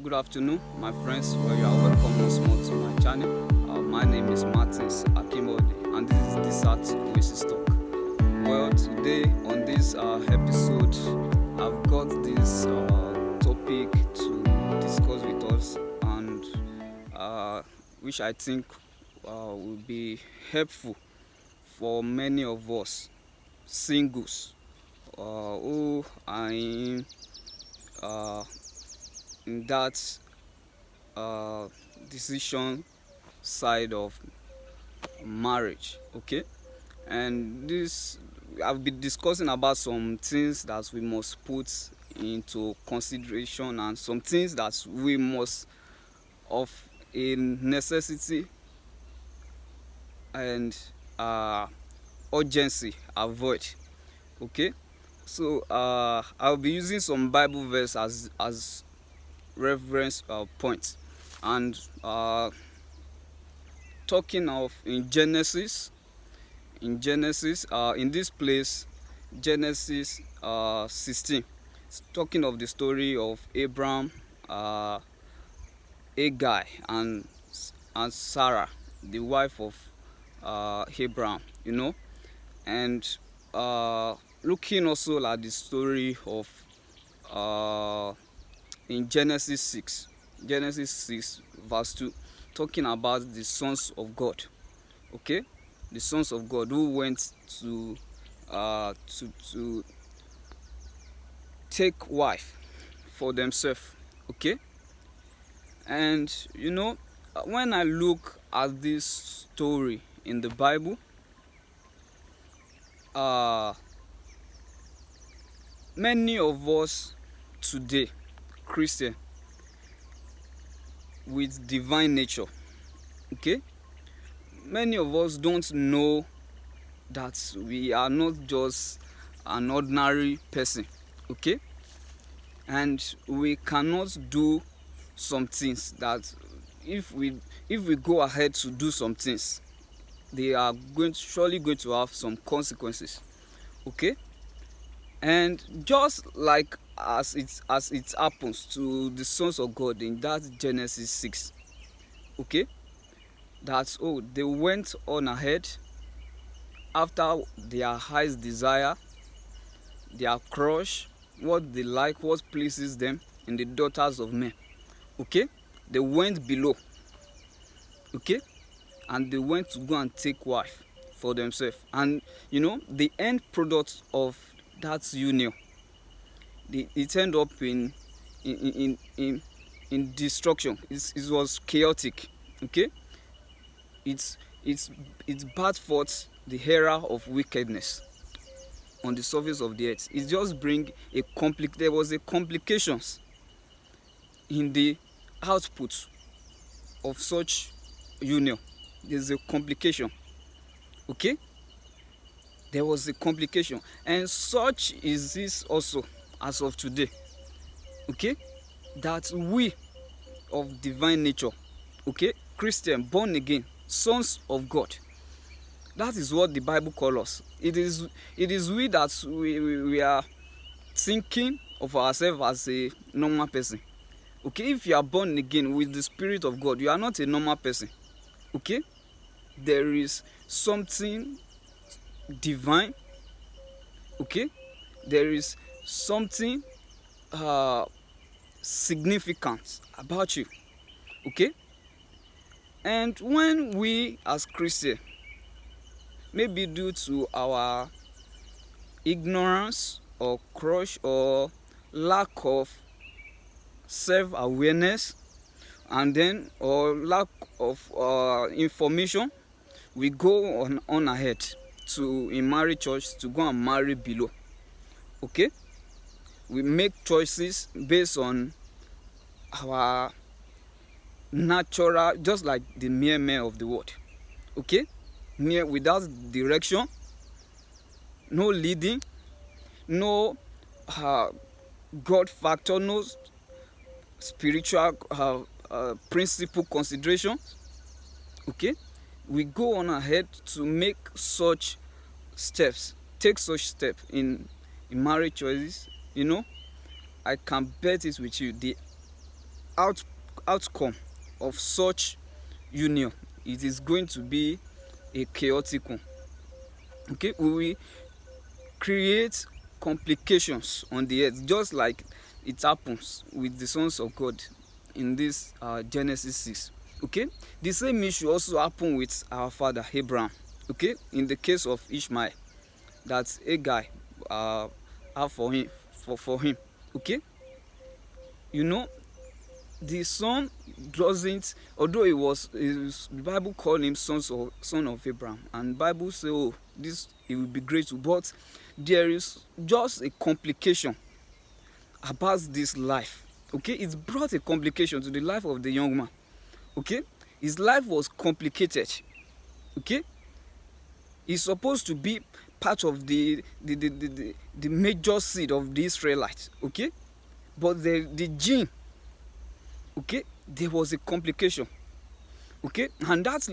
Good afternoon, my friends. Well, you are welcome once more to my channel. My name is Martins Akimode, and this is Desertoasistalks. Well, today on this episode, I've got this topic to discuss with us, and which I think will be helpful for many of us singles who are uh, in that decision side of marriage. Okay, and this I've been discussing about some things that we must put into consideration and some things that we must of a necessity and urgency avoid. Okay, so I'll be using some Bible verse as reference point, and talking of in Genesis, in this place, Genesis 16, it's talking of the story of Abraham, Agai, and Sarah, the wife of Abraham, and looking also at the story of in Genesis 6 verse 2, talking about the sons of God. Okay, the sons of God who went to take wife for themselves. Okay, and when I look at this story in the Bible, many of us today, Christian with divine nature, okay, many of us don't know that we are not just an ordinary person. Okay, and we cannot do some things that if we go ahead to do some things, they are surely going to have some consequences. Okay, and just like as it happens to the sons of God in that Genesis 6, okay, that they went on ahead after their highest desire, their crush, what they like, what pleases them in the daughters of men. Okay, they went below. Okay, and they went to go and take wife for themselves, and the end product of that union, it ended up in destruction. It was chaotic. Okay, it's brought forth the era of wickedness on the surface of the earth. It just bring there was a complications in the output of such union. There's a complication. Okay, there was a complication, and such is this also as of today. Okay, that we of divine nature, okay, Christian, born again, sons of God, that is what the Bible calls us. It is we that we are thinking of ourselves as a normal person. Okay, if you are born again with the Spirit of God, you are not a normal person. Okay, there is something divine. Okay, there is something significant about you. Okay, and when we as Christians, maybe due to our ignorance or crush or lack of self-awareness, and then or lack of information, we go on ahead to in marriage church to go and marry below. Okay, we make choices based on our natural, just like the mere men of the world. Okay, mere without direction, no leading, no God factor, no spiritual principle consideration. Okay, we go on ahead to make such steps, take such step in marriage choices. I can bet it with you, the out outcome of such union, it is going to be a chaotic one. Okay, we will create complications on the earth, just like it happens with the sons of God in this Genesis 6. Okay, the same issue also happened with our father Abraham. Okay, in the case of Ishmael, that a guy have for him. Okay, you know, the son doesn't, although the Bible called him son of Abraham, and Bible say, oh, this it will be great, but there is just a complication about this life. Okay, it brought a complication to the life of the young man. Okay, his life was complicated. Okay, he's supposed to be part of the major seed of the Israelites. Okay, but the gene, okay, there was a complication. Okay, and that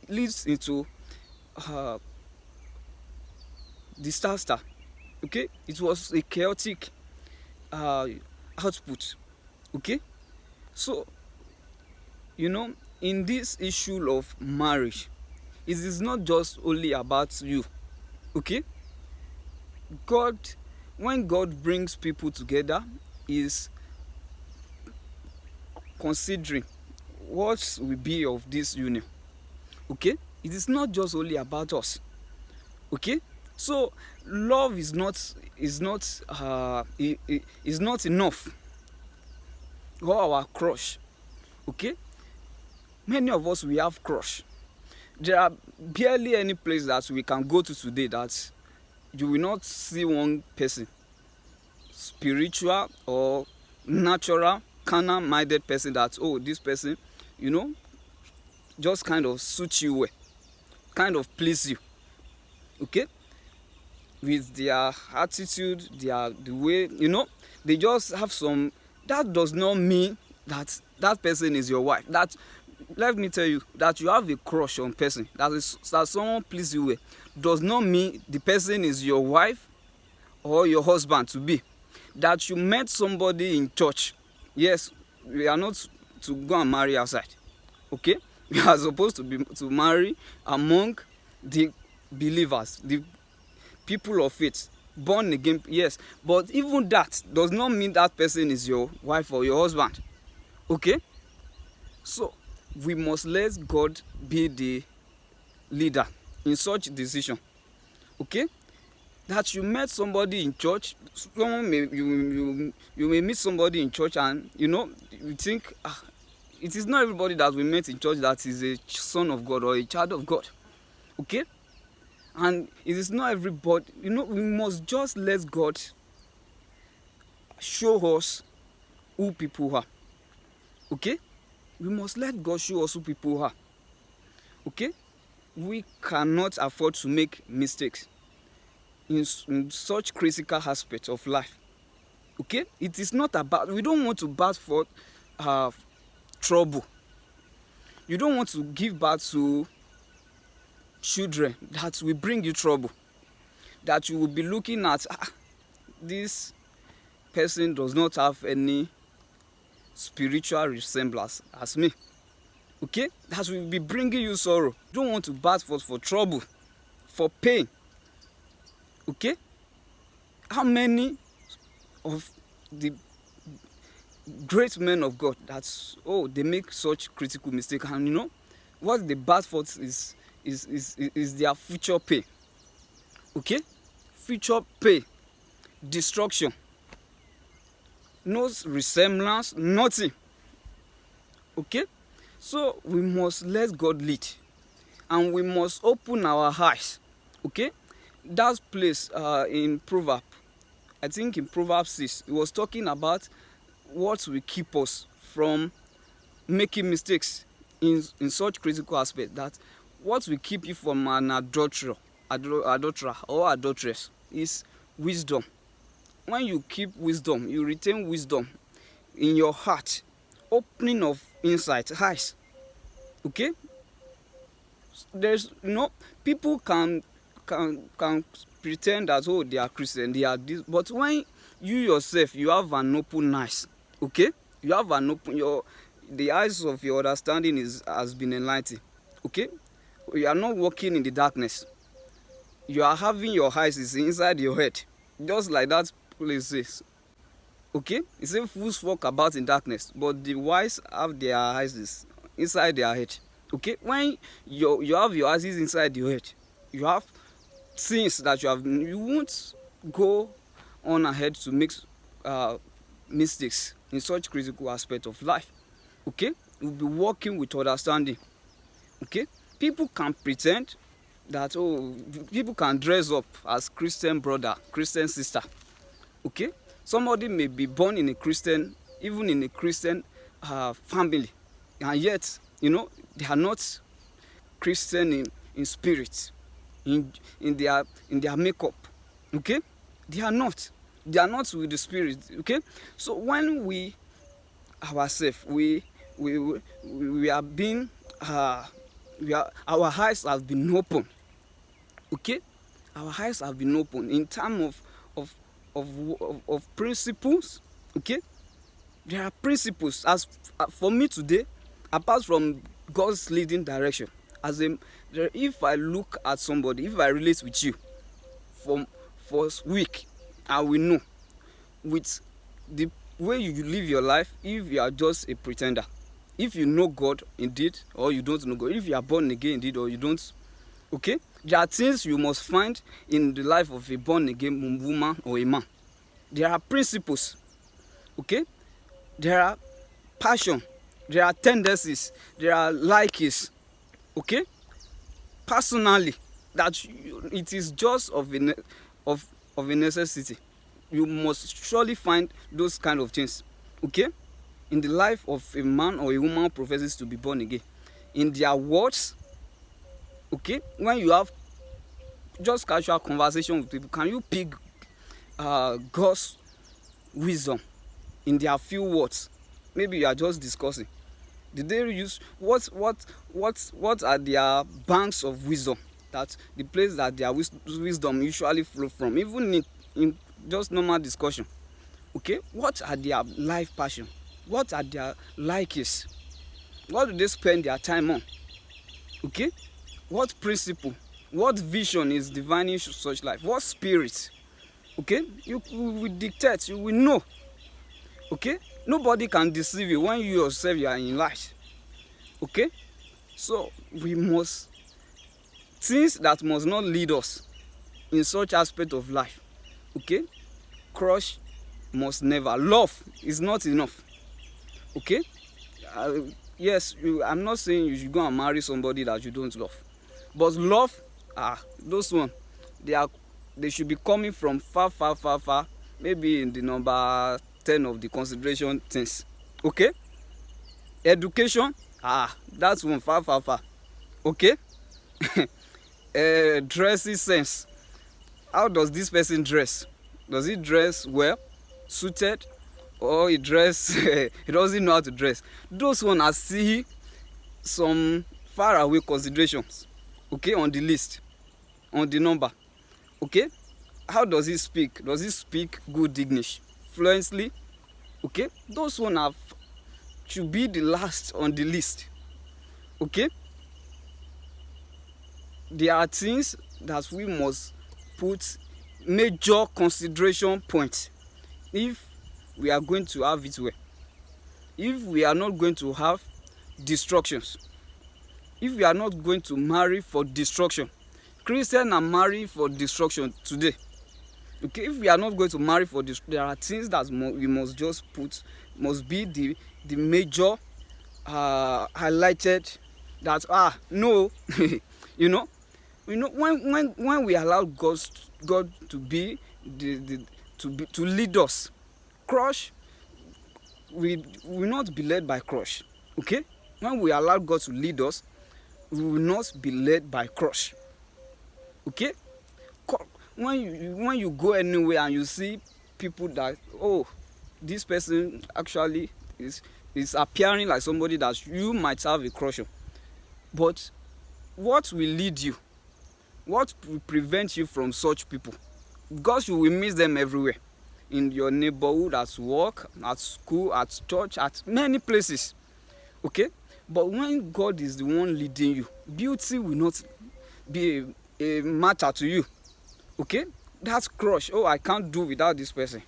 leads into disaster. Okay, it was a chaotic output. Okay, so in this issue of marriage, it is not just only about you. Okay, God, when God brings people together, is considering what will be of this union. Okay, it is not just only about us. Okay, so love is not enough, or our crush. Okay, many of us, we have crush. There are barely any place that we can go to today that you will not see one person, spiritual or natural, carnal minded person, that, oh, this person, just kind of suit you well, kind of please you. Okay, with their attitude, the way, they just have some. That does not mean that that person is your wife. That, let me tell you, that you have a crush on person, that someone please you well, does not mean the person is your wife or your husband to be. That you met somebody in church, yes, we are not to go and marry outside. Okay, we are supposed to marry among the believers, the people of faith, born again, yes, but even that does not mean that person is your wife or your husband. Okay, so we must let God be the leader in such decision. Okay, that you met somebody in church, you may meet somebody in church, and you think, it is not everybody that we met in church that is a son of God or a child of God. Okay, and it is not everybody. We must just let God show us who people are. Okay, we must let God show us who people are. Okay, we cannot afford to make mistakes in such critical aspects of life. Okay, it is not about, we don't want to birth for trouble. You don't want to give birth to children that will bring you trouble, that you will be looking at, this person does not have any spiritual resemblance as me. Okay, that will be bringing you sorrow. You don't want to birth for trouble, for pain. Okay, how many of the great men of God that, they make such critical mistake, and what they birth for is their future pay. Okay, future pay, destruction, no resemblance, nothing. Okay, so we must let God lead, and we must open our eyes. Okay, that place in Proverbs, I think in Proverbs 6, it was talking about what will keep us from making mistakes in such critical aspect, that what will keep you from an adulterer or adulteress is wisdom. When you keep wisdom, you retain wisdom in your heart, opening of insight, eyes. Okay, there's people can pretend that, they are Christian, they are this, but when you yourself, you have an open eyes. Okay, You have an open, the eyes of your understanding has been enlightened. Okay, you are not walking in the darkness. You are having your eyes is inside your head, just like that place says. Okay, it says fools walk about in darkness, but the wise have their eyes is inside their head. Okay, when you have your eyes inside your head, you have things that you won't go on ahead to make mistakes in such critical aspect of life. Okay, you'll be working with understanding. Okay, people can pretend that, oh, people can dress up as Christian brother, Christian sister. Okay, somebody may be born in a Christian, even in a Christian family, and yet they are not Christian in spirit, in their makeup. Okay, they are not with the spirit. Okay, so when we ourselves we are being our eyes have been open. Okay, our eyes have been open in terms of principles. Okay, there are principles as for me today, apart from God's leading direction. If I look at somebody, if I relate with you for a week, I will know with the way you live your life if you are just a pretender, if you know God indeed or you don't know God, if you are born again indeed or you don't. Okay, there are things you must find in the life of a born again woman or a man. There are principles. Okay, there are passion, there are tendencies, there are likes. Okay, personally, that it is just of a necessity. You must surely find those kind of things. Okay, in the life of a man or a woman who professes to be born again, in their words. Okay, when you have just casual conversation with people, can you pick God's wisdom in their few words? Maybe you are just discussing. Did they use what are their banks of wisdom, that the place that their wisdom usually flow from, even in just normal discussion? Okay, what are their life passion? What are their likes? What do they spend their time on? Okay, what principle, what vision is divining such life? What spirit? Okay, you will dictate, you will know. Okay, nobody can deceive you when you yourself you are in light. Okay, so we must, things that must not lead us in such aspect of life. Okay, crush must never. Love is not enough. Okay, yes, I'm not saying you should go and marry somebody that you don't love, but love, those one, they should be coming from far, maybe in the number 10 of the consideration things. Okay, education, that's one far. Okay, dressing sense. How does this person dress? Does he dress well, suited, or he doesn't know how to dress? Those one are see some far away considerations. Okay, on the list, on the number. Okay, how does he speak? Does he speak good English fluently? Okay, those one should be the last on the list. Okay, there are things that we must put major consideration points if we are going to have it well. If we are not going to have destructions, if we are not going to marry for destruction, Christians are marrying for destruction today. Okay, if we are not going to marry for this, there are things that we must just put, must be the major highlighted, that no when we allow God to be to lead us, crush, we will not be led by crush. Okay, when we allow God to lead us, we will not be led by crush. Okay, when you go anywhere and you see people that, oh, this person actually is appearing like somebody that you might have a crush on, but what will lead you, what will prevent you from such people? Because you will miss them everywhere. in your neighborhood, at work, at school, at church, at many places. Okay, but when God is the one leading you, beauty will not be a matter to you. Okay, that crush, oh, I can't do without this person,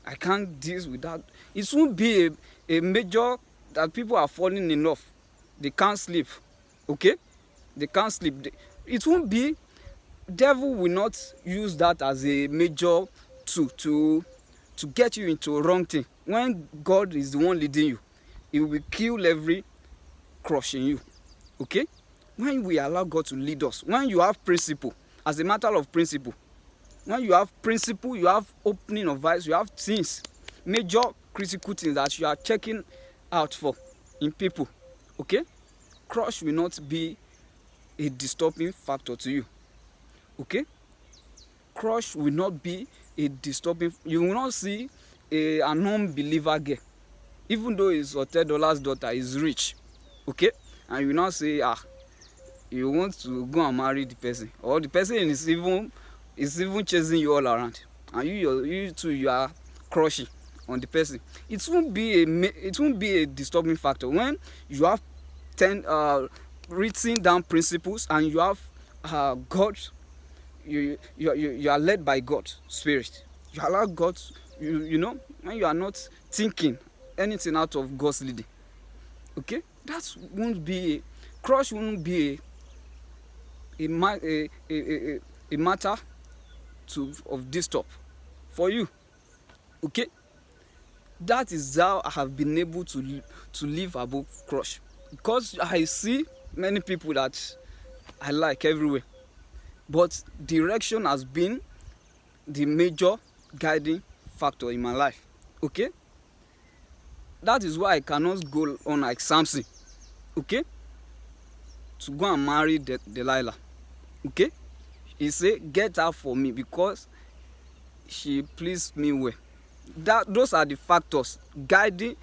I can't deal without, it won't be a major that people are falling in love, they can't sleep. Okay, they can't sleep. It won't be, devil will not use that as a major tool to get you into a wrong thing. When God is the one leading you, he will kill every crush in you. Okay, when we allow God to lead us, when you have principle, as a matter of principle, when you have principle, you have opening of eyes, you have things, major critical things that you are checking out for in people. Okay, crush will not be a disturbing factor to you. Okay, crush will not be a disturbing, you will not see an unbeliever girl, even though it's $10 daughter, is rich. Okay, and you will not say, you want to go and marry the person, or the person is even chasing you all around, and you too, you are crushing on the person. It won't be a disturbing factor when you have written down principles, and you have God, you are led by God's spirit. You allow God, you know, when you are not thinking anything out of God's leading. Okay, that won't be crush, won't be a matter of disturb for you. Okay, that is how I have been able to live above crush, because I see many people that I like everywhere, but direction has been the major guiding factor in my life. Okay, that is why I cannot go on like Samson, okay, to go and marry Delilah. Okay, he said, get her for me because she pleased me well. Those are the factors guiding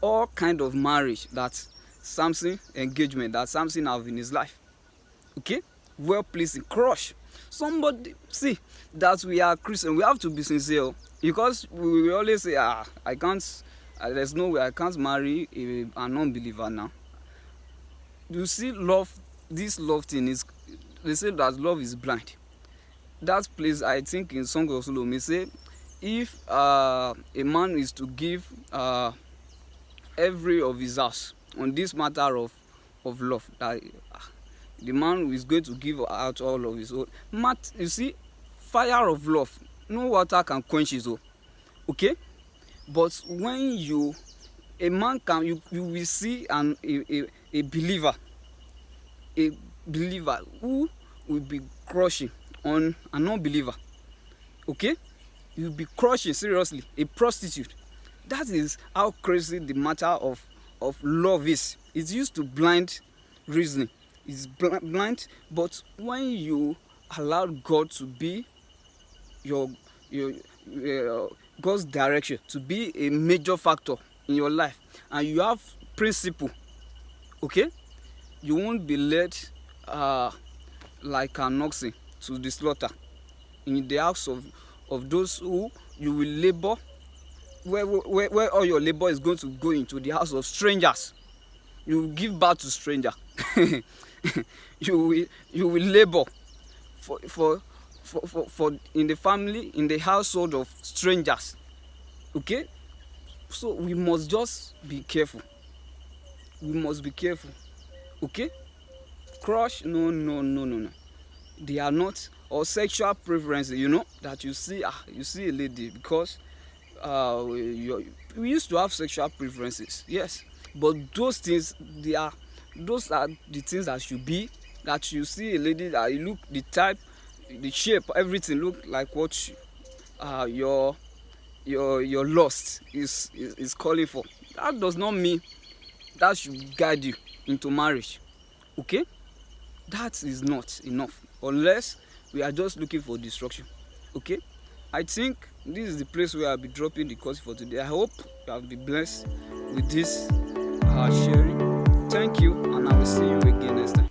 all kind of marriage that Samson engagement that Samson have in his life. Okay, well pleasing crush. Somebody see that we are Christian, we have to be sincere, because we always say, I can't, there's no way I can't marry an unbeliever now. You see, love, this love thing is, they say that love is blind. That place, I think in Song of Solomon, they say, if a man is to give every of his house on this matter of love, that the man is going to give out all of his own. You see, fire of love, no water can quench it. Okay, but when a man can, you will see a believer who will be crushing on an unbeliever. Okay, you'll be crushing seriously a prostitute. That is how crazy the matter of love is. It's used to blind reasoning. It's blind, but when you allow God to be your God's direction, to be a major factor in your life, and you have principle, okay, you won't be led like an oxen to the slaughter in the house of those who you will labor, where all your labor is going to go into the house of strangers. You will give birth to stranger. you will labor for in the family, in the household of strangers. Okay, so we must just be careful. We must be careful. Okay, crush, no, they are not, or sexual preferences, you know, that you see a lady, because we used to have sexual preferences, yes, but those things, those are the things that should be, that you see a lady that you look, the type, the shape, everything look like what your lust is calling for. That does not mean that should guide you into marriage. Okay, that is not enough, unless we are just looking for destruction. Okay, I think this is the place where I'll be dropping the course for today. I hope you have been blessed with this sharing. Thank you, and I will see you again next time.